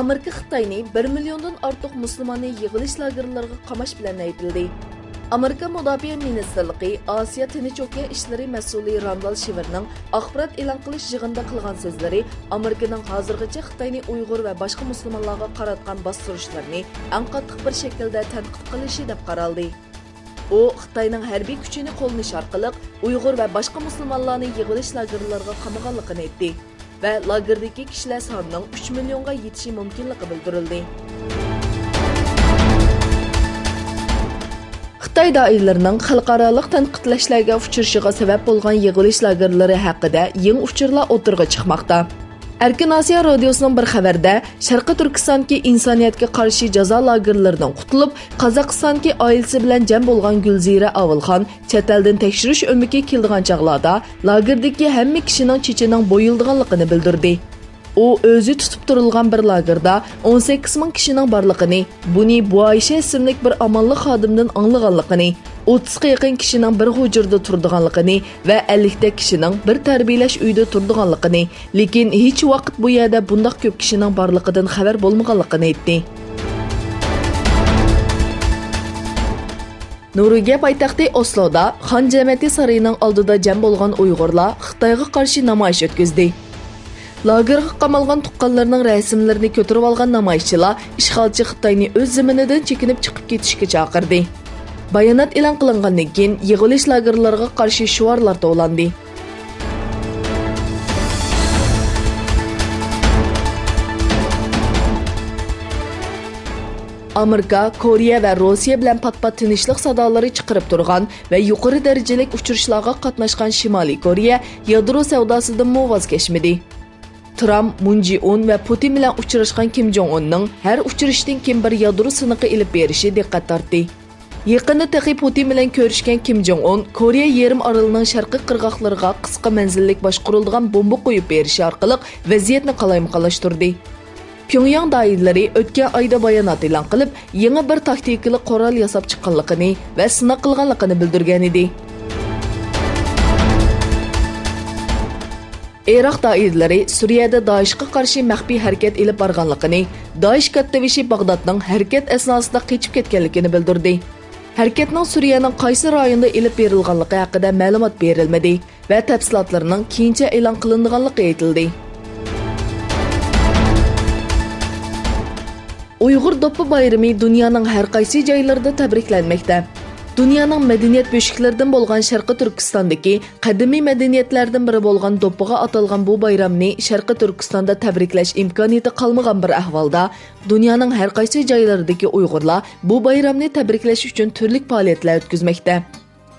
Amerika Xitoyni 1 milliondan ortiq musulmonni yig'ilish lagerlariga qamash bilan aytildi. Amerika Mudofaa Ministrligi Osiyo Tinch okean ishlari mas'uli Randall Shiverning axborot e'lon qilish yig'inida qilgan so'zlari Amerikaning hozirgacha Xitoyni Uighur va boshqa musulmonlarga qaratgan bostirishlarni eng qattiq bir shaklda tanqid qilishi deb qaraldi. U Xitoyning harbiy kuchini qo'llanish orqali Uighur va boshqa musulmonlarni yig'ilish lagerlariga qamaganligini aytdi va lagerdagi kishilar sonining 3 millionga yetishi mumkinligi bildirildi. Xitoy doiralarining xalqaro tanqidlashlarga uchrashiga sabab bo'lgan yig'ilish lagerlari haqida yangi uchurlar o'tirg'a chiqmoqda. Erkin Osiyo radiosining bir xabarda Sharqi Turkistondagi insoniyatga qarshi jazo lagerlaridan qutulib, Qozog'istondagi oilasi bilan jam bo'lgan Gulzira Avulxon chet eldan tekshirish o'miga kelgan chaqlarda lagerdagi hamma kishining chechining bo'yildiganligini bildirdi. U o'zi tutib turilgan bir lagerda 18 ming kishining borligini, buni bu Ayşe ismli bir amonlik xodimdan anglaganligini, 30 ga yaqin kishining bir hujurda turdiganligini va 50 ta kishining bir tarbiyalash uyida turdiganligini, lekin hech vaqt bu yerda bunday ko'p kishining borligidan xabar bo'lmaganligini aytdi. Norvegiya poytaxti Osloda Xon jamiyati saroyining oldida jam bo'lgan Uyg'urlar Xitoyga qarshi namoyish o'tkazdi. Lagerga qamalgan tuqqanlarning rasmlarini ko'tarib olgan namoyishchilar ishg'olchi Xitoyni o'z zaminidan chekinib chiqib ketishga chaqirdi. Bayonot e'lon qilingandan keyin yig'ilish lagerlariga qarshi shuarlar to'landi. Amerika, Koreya va Rossiya bilan pat-pat tinchlik sadolari chiqarib turgan va yuqori darajalik uchrashuvlarga qatnashgan Shimoliy Koreya yadro savdosidan voz kechmadi. Trump, Moon Jae-in va Putin bilan uchrashgan Kim Jong-unning har uchrashishdan keyin bir yadro siniqi ilib berishi diqqat tortdi. Yaqinda taqi Putin bilan ko'rishgan Kim Jong-un Koreya yarim orolining sharqiy qirg'oqlariga qisqa manzillik boshqarilgan bomba qo'yib berishi orqali vaziyatni qalaymiqlashtirdi. Pyongyang doiralari o'tgan oyda bayonot e'lon qilib, yangi bir taktikali qurol yasab chiqqanligini va sinov qilganligini bildirgan edi. Iroq doiralari Suriyada Daeshga qarshi maxfiy harakat elib borganligini, Daesh kattavishi Bag'dodning harakat asnosida qochib ketganligini bildirdi. Harakatning Suriyaning qaysi rayonida elib berilganligi haqida ma'lumot berilmadi va tafsilotlarning keyincha e'lon qilinganligi aytildi. Uighur do'ppi bayrami dunyoning har qaysi joylarida tabriklanmoqda. Dunyoning madaniyat beshiklardan bo'lgan Sharqi Turkistondagi qadimiy madaniyatlardan biri bo'lgan do'ppiga atalgan bu bayramni Sharqi Turkistonda tabriklash imkoniyati qolmagan bir ahvolda dunyoning har qaysi joylaridagi Uyg'urlar bu bayramni tabriklash uchun turli faoliyatlar o'tkazmoqda.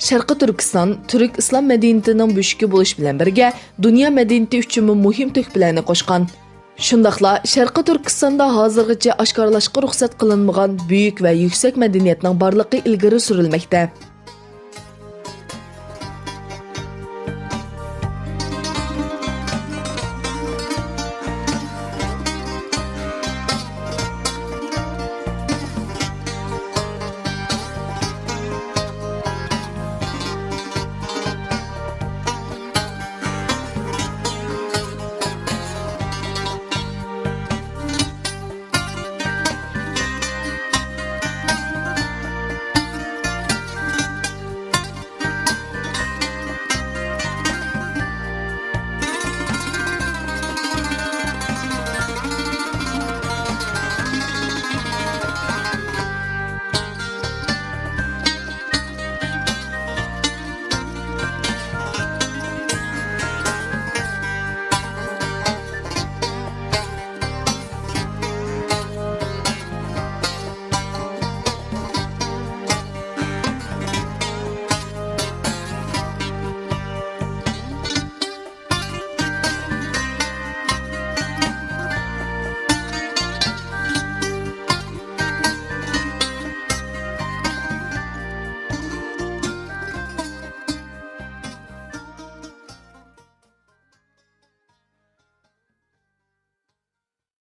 Sharqi Turkiston turk islom madaniyatining beshigi bo'lish bilan birga dunyo madaniyati uchun muhim to'kpilarni qo'shgan. Shundaqla Sharqi Turkistonda hozirgacha oshkorlashga ruxsat qilinmagan buyuk va yuksak madaniyatning borligi ilgari surilmoqda.